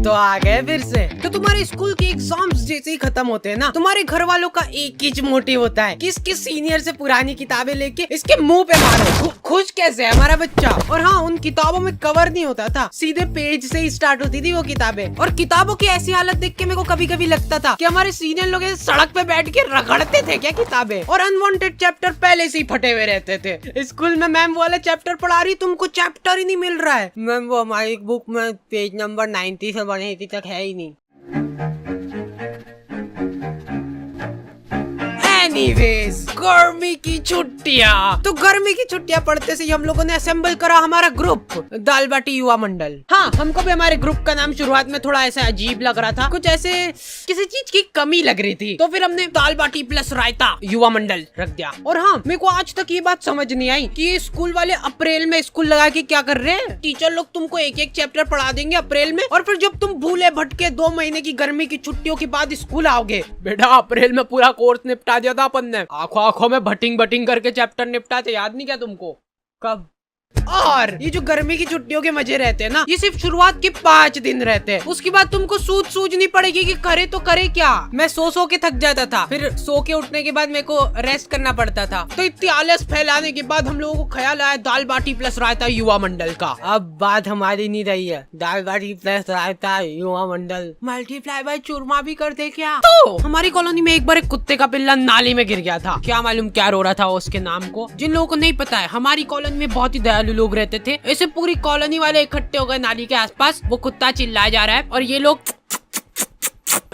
तो आ गए फिर से। तो तुम्हारे स्कूल के एग्जाम्स जैसे ही खत्म होते हैं ना, तुम्हारे घर वालों का एक ही मोटिव होता है कि इसके सीनियर से पुरानी किताबें लेके इसके मुंह पे मारो। खुश कैसे है हमारा बच्चा। और हाँ, उन किताबों में कवर नहीं होता था, सीधे पेज से ही स्टार्ट होती थी वो किताबें। और किताबों की ऐसी हालत देख के मेरे को कभी कभी लगता था कि हमारे सीनियर लोग सड़क पे बैठ के रगड़ते थे क्या किताबें। और अनवांटेड चैप्टर पहले से ही फटे हुए रहते थे। स्कूल में मैम वाला चैप्टर पढ़ा रही, तुमको चैप्टर ही नहीं मिल रहा है। मैम वो हमारी बुक में पेज नंबर 90 से बढ़े तक है ही नहीं। एनीवेज, गर्मी की छुट्टियाँ। तो गर्मी की छुट्टियाँ पढ़ते से हम लोगों ने असेंबल करा हमारा ग्रुप, दाल बाटी युवा मंडल। हाँ, हमको भी हमारे ग्रुप का नाम शुरुआत में थोड़ा ऐसा अजीब लग रहा था, कुछ ऐसे किसी चीज की कमी लग रही थी। तो फिर हमने दाल बाटी प्लस रायता युवा मंडल रख दिया। और हाँ, मेरे को आज तक ये बात समझ नहीं आई कि ये स्कूल वाले अप्रैल में स्कूल लगा के क्या कर रहे हैं। टीचर लोग तुमको एक एक चैप्टर पढ़ा देंगे अप्रैल में, और फिर जब तुम भूले भटके 2 महीने की गर्मी की छुट्टियों के बाद स्कूल आओगे, बेटा अप्रैल में पूरा कोर्स निपटा दिया था अपन ने, आंखों आंखों में भटिंग भटिंग करके चैप्टर निपटाते, याद नहीं क्या तुमको? कब? और ये जो गर्मी की छुट्टियों के मजे रहते हैं ना, ये सिर्फ शुरुआत के 5 दिन रहते हैं। उसके बाद तुमको सूझ नहीं पड़ेगी कि करे तो करे क्या। मैं सो के थक जाता था, फिर सो के उठने के बाद मेरे को रेस्ट करना पड़ता था। तो इतनी आलस फैलाने के बाद हम लोगों को ख्याल आया दाल बाटी प्लस रायता युवा मंडल का। अब बात हमारी नहीं रही है, दाल बाटी प्लस रायता युवा मंडल मल्टीप्लाई बाय चूरमा भी कर दे क्या। तो हमारी कॉलोनी में एक बार एक कुत्ते का पिल्ला नाली में गिर गया था। क्या मालूम क्या रो रहा था उसके नाम को। जिन लोगों को नहीं पता है, हमारी कॉलोनी में बहुत ही दयालु लोग रहते थे। ऐसे पूरी कॉलोनी वाले इकट्ठे हो गए नाली के आसपास। वो कुत्ता चिल्लाया जा रहा है और ये लोग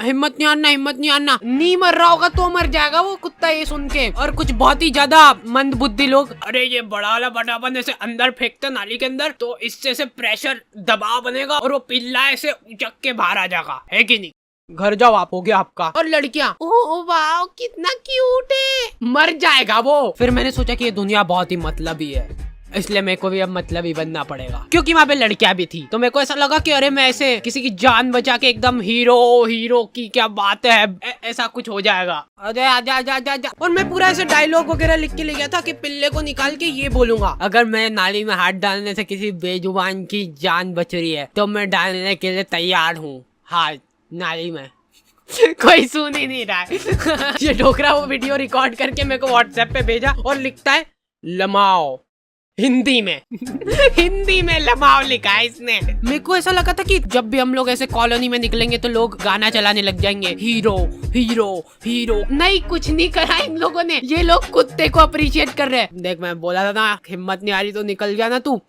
हिम्मत नहीं आना, नहीं मर रहा होगा तो मर जाएगा वो कुत्ता ये सुन के। और कुछ बहुत ही ज्यादा मंद बुद्धि लोग, अरे ये बड़ा वाला बटापन ऐसे अंदर फेंकते नाली के अंदर, तो इससे से प्रेशर दबाव बनेगा और वो पिल्ला ऐसे उचक के बाहर आ जाएगा, है कि नहीं? घर जाओ आप, हो गया आपका। और लड़कियां, ओह वाह कितना क्यूट है, मर जाएगा वो। फिर मैंने सोचा कि ये दुनिया बहुत ही मतलबी है, इसलिए मेरे को भी अब मतलबी बनना पड़ेगा, क्योंकि वहाँ पे लड़कियां भी थी। तो मेरे को ऐसा लगा कि अरे मैं ऐसे किसी की जान बचा के एकदम हीरो की क्या बात है, ऐसा कुछ हो जाएगा। अरे आजा। और मैं पूरा ऐसे डायलॉग वगैरह लिख के ले गया था कि पिल्ले को निकाल के ये बोलूंगा, अगर मैं नाली में हाथ डालने से किसी बेजुबान की जान बच रही है तो मैं डालने के लिए तैयार हूँ हाथ नाली में। कोई सुन ही नहीं रहा है। ये डोकरा वो वीडियो रिकॉर्ड करके मेरे को व्हाट्सएप पे भेजा और लिखता है लमाओ हिंदी में लमाओ लिखा है इसने। मेरे को ऐसा लगा था कि जब भी हम लोग ऐसे कॉलोनी में निकलेंगे तो लोग गाना चलाने लग जाएंगे, हीरो। नहीं, कुछ नहीं करा इन लोगों ने, ये लोग कुत्ते को अप्रिशिएट कर रहे हैं। देख मैं बोला था ना, हिम्मत नहीं आ रही तो निकल गया ना तू।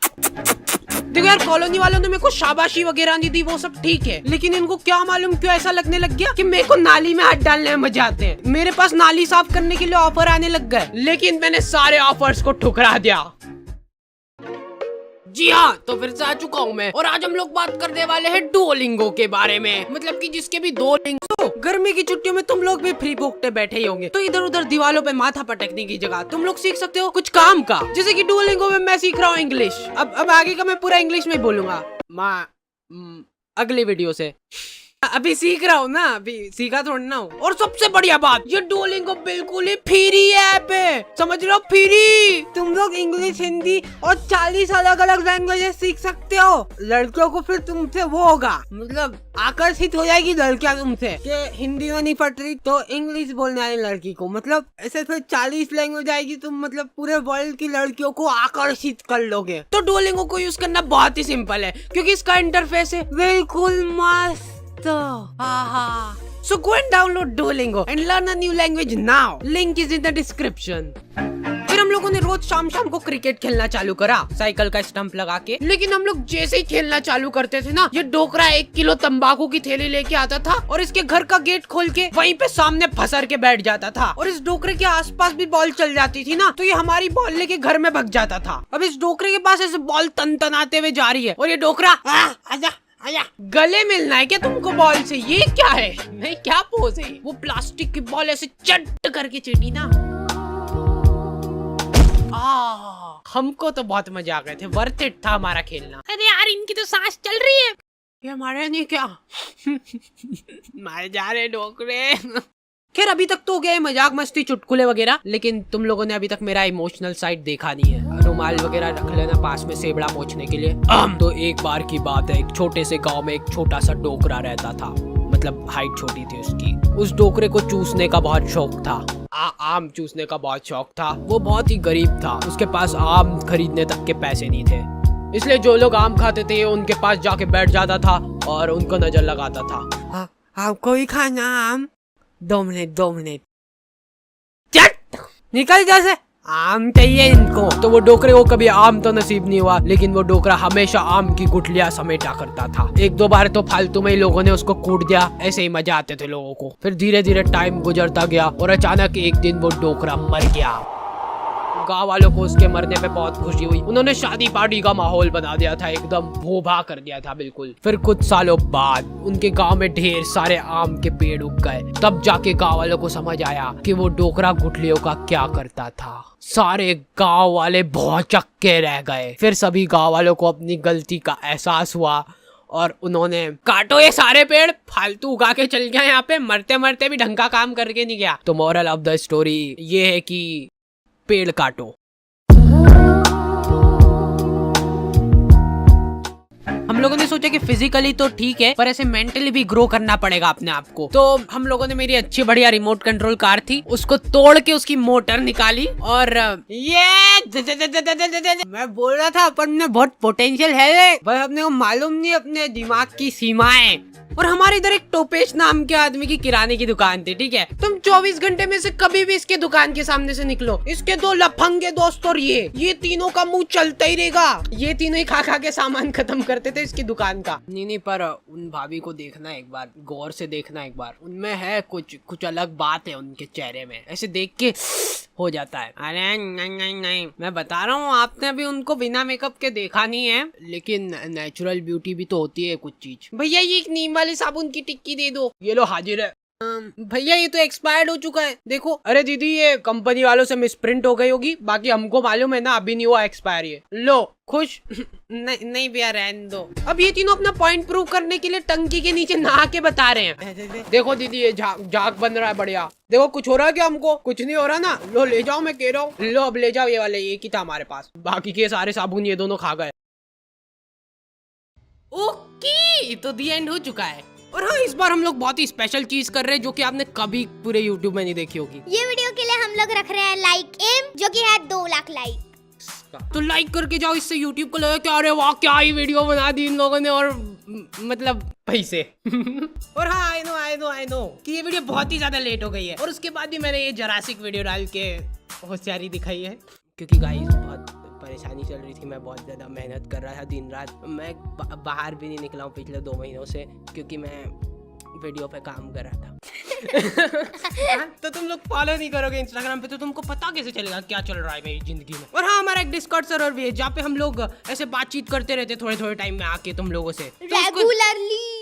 देखो यार, कॉलोनी वालों ने मेरे को शाबाशी वगैरह नहीं दी, वो सब ठीक है, लेकिन इनको क्या मालूम क्यों ऐसा लगने लग गया कि मेरे को नाली में हाथ डालने में मजा आते हैं। मेरे पास नाली साफ करने के लिए ऑफर आने लग गए, लेकिन मैंने सारे ऑफर्स को ठुकरा दिया। जी हाँ, तो फिर से आ चुका हूँ मैं, और आज हम लोग बात करने वाले हैं डुओलिंगो के बारे में। मतलब कि जिसके भी 2 लिंग। गर्मी की छुट्टियों में तुम लोग भी फ्री भोगते बैठे ही होंगे, तो इधर उधर दीवारों पे माथा पटकने की जगह तुम लोग सीख सकते हो कुछ काम का। जैसे कि डुओलिंगो में मैं सीख रहा हूँ इंग्लिश। अब आगे का मैं पूरा इंग्लिश में बोलूंगा अगली वीडियो से। अभी सीख रहा हूँ ना, अभी सीखा थोड़ा ना हूँ। और सबसे बढ़िया बात, ये डुओलिंगो बिल्कुल ही फ्री ऐप है, समझ लो फ्री। तुम लोग इंग्लिश, हिंदी और 40 अलग अलग लैंग्वेजेस सीख सकते हो। लड़कियों को फिर तुमसे वो होगा, मतलब आकर्षित हो जाएगी लड़कियां तुमसे कि हिंदी में नहीं पढ़ रही तो इंग्लिश बोलने वाली लड़की को, मतलब ऐसे फिर 40 लैंग्वेज आएगी, तुम मतलब पूरे वर्ल्ड की लड़कियों को आकर्षित कर लोगे। तो डुओलिंगो को यूज करना बहुत ही सिंपल है, क्योंकि इसका इंटरफेस है बिल्कुल मस्त। So go and download Duolingo and learn a new language now. Link is in the description. फिर हम लोगों ने रोज शाम को क्रिकेट खेलना चालू करा, साइकिल का स्टंप लगा के। लेकिन हम लोग जैसे ही खेलना चालू करते थे ना, ये डोकरा 1 किलो तंबाकू की थैली लेके आता था और इसके घर का गेट खोल के वहीं पे सामने फंसर के बैठ जाता था। और इस डोकरे के आसपास भी बॉल चल जाती थी ना, तो ये हमारी बॉल लेके घर में भग जाता था। अब इस डोकरे के पास ऐसे बॉल तनतनाते हुए जा रही है और ये डोकरा आजा गले मिलना है क्या तुमको बॉल से? ये क्या है, नहीं क्या पोज है? वो प्लास्टिक की बॉल ऐसे चट करके चीटी ना। हमको तो बहुत मजा आ गए थे, वर्थ इट था हमारा खेलना। अरे यार, इनकी तो सांस चल रही है, ये हमारे नहीं क्या? मारे जा रहे डोकरे। खैर अभी तक तो हो गया है मजाक मस्ती चुटकुले वगैरह, लेकिन तुम लोगों ने अभी तक मेरा इमोशनल साइड देखा नहीं है। रुमाल वगैरह रख लेना पास में सेबड़ा पोंछने के लिए। तो एक बार की बात है, एक छोटे से गांव में एक छोटा सा डोकरा रहता था, मतलब हाइट छोटी थी उसकी। उस डोकरे को चूसने का बहुत शौक था, आम चूसने का बहुत शौक था। वो बहुत ही गरीब था, उसके पास आम खरीदने तक के पैसे नहीं थे, इसलिए जो लोग आम खाते थे उनके पास जाके बैठ जाता था और उनको नजर लगाता था। आपको ही खाना आम? 2 मिनट चट निकल जैसे, आम चाहिए इनको। तो वो डोकरे को कभी आम तो नसीब नहीं हुआ, लेकिन वो डोकरा हमेशा आम की गुठलियां समेटा करता था। 1-2 बार तो फालतू में ही लोगों ने उसको कूट दिया, ऐसे ही मजा आते थे लोगों को। फिर धीरे धीरे टाइम गुजरता गया और अचानक एक दिन वो डोकरा मर गया। गाँव वालों को उसके मरने पे बहुत खुशी हुई, उन्होंने शादी पार्टी का माहौल बना दिया था, एकदम भोभा कर दिया था बिल्कुल। फिर कुछ सालों बाद उनके गांव में ढेर सारे आम के पेड़ उग गए। तब जाके गांव वालों को समझ आया कि वो डोकरा गुठलियों का क्या करता था। सारे गांव वाले बहुत चक्के रह गए। फिर सभी गांव वालों को अपनी गलती का एहसास हुआ और उन्होंने काटो ये सारे पेड़, फालतू उगा के चल गया यहाँ पे, मरते मरते भी ढंग का काम करके नहीं गया। तो मोरल ऑफ द स्टोरी ये है कि पेड़ काटो। हम लोगों ने सोचा कि फिजिकली तो ठीक है, पर ऐसे मेंटली भी ग्रो करना पड़ेगा अपने आप को। तो हम लोगों ने, मेरी अच्छी बढ़िया रिमोट कंट्रोल कार थी, उसको तोड़ के उसकी मोटर निकाली और मैं बोल रहा था अपन में बहुत पोटेंशियल है, पर अपने को मालूम नहीं अपने दिमाग की सीमाएं। और हमारे इधर एक टोपेश नाम के आदमी की किराने की दुकान थी, ठीक है। तुम 24 घंटे में से कभी भी इसके दुकान के सामने से निकलो, इसके 2 लफंगे दोस्त और ये तीनों का मुंह चलता ही रहेगा। ये तीनों ही खा के सामान खत्म करते थे इसकी दुकान का। नहीं, पर उन भाभी को देखना एक बार, गौर से देखना एक बार, उनमें है कुछ अलग बात है उनके चेहरे में, ऐसे देख के हो जाता है। अरे नहीं, मैं बता रहा हूँ, आपने अभी उनको बिना मेकअप के देखा नहीं है, लेकिन नेचुरल ब्यूटी भी तो होती है कुछ चीज। भैया ये एक नीम वाली साबुन की टिक्की दे दो। ये लो हाजिर है। भैया ये तो एक्सपायर्ड हो चुका है, देखो। अरे दीदी ये कंपनी वालों से मिसप्रिंट हो गई होगी, बाकी हमको मालूम है ना, अभी नहीं हुआ एक्सपायर। ये लो खुश। नहीं भैया रहने दो। अब ये तीनों अपना पॉइंट प्रूव करने के लिए टंकी के नीचे नहा के बता रहे हैं। देखो दीदी ये झाग बन रहा है बढ़िया। देखो कुछ हो रहा है क्या? हमको कुछ नहीं हो रहा ना। लो ले जाओ, मैं कह रहा हूँ, लो अब ले जाओ। ये वाले एक ही था हमारे पास, बाकी के सारे साबुन ये दोनों खा गए। ओके, तो दी एंड हो चुका है। और हाँ, इस बार हम लोग बहुत ही स्पेशल चीज कर रहे हैं जो कि आपने कभी पूरे YouTube में नहीं देखी होगी। ये वीडियो के लिए हम लोग रख रहे हैं लाइक एम, जो कि है 2 लाख लाइक। तो लाइक करके जाओ, इससे YouTube को लगे कि अरे वाह क्या ही वीडियो बना दी इन लोगों ने, और मतलब पैसे। और हाँ आई नो कि ये वीडियो बहुत ही ज्यादा लेट हो गई है, और उसके बाद भी मैंने ये जरासिक वीडियो डाल के होशियारी दिखाई है, क्योंकि गाइस बहुत परेशानी चल रही थी। मैं बहुत ज़्यादा मेहनत कर रहा था दिन रात। मैं बाहर भी नहीं निकला हूँ पिछले 2 महीनों से, क्योंकि मैं वीडियो पे काम कर रहा था। तो तुम लोग फॉलो नहीं करोगे इंस्टाग्राम पे, तो तुमको पता कैसे चलेगा क्या चल रहा है मेरी जिंदगी में। और हाँ, हमारा एक डिस्कॉर्ड सर्वर भी है, जहाँ पे हम लोग ऐसे बातचीत करते रहते थोड़े टाइम में आके तुम लोगों से, रेगुलरली।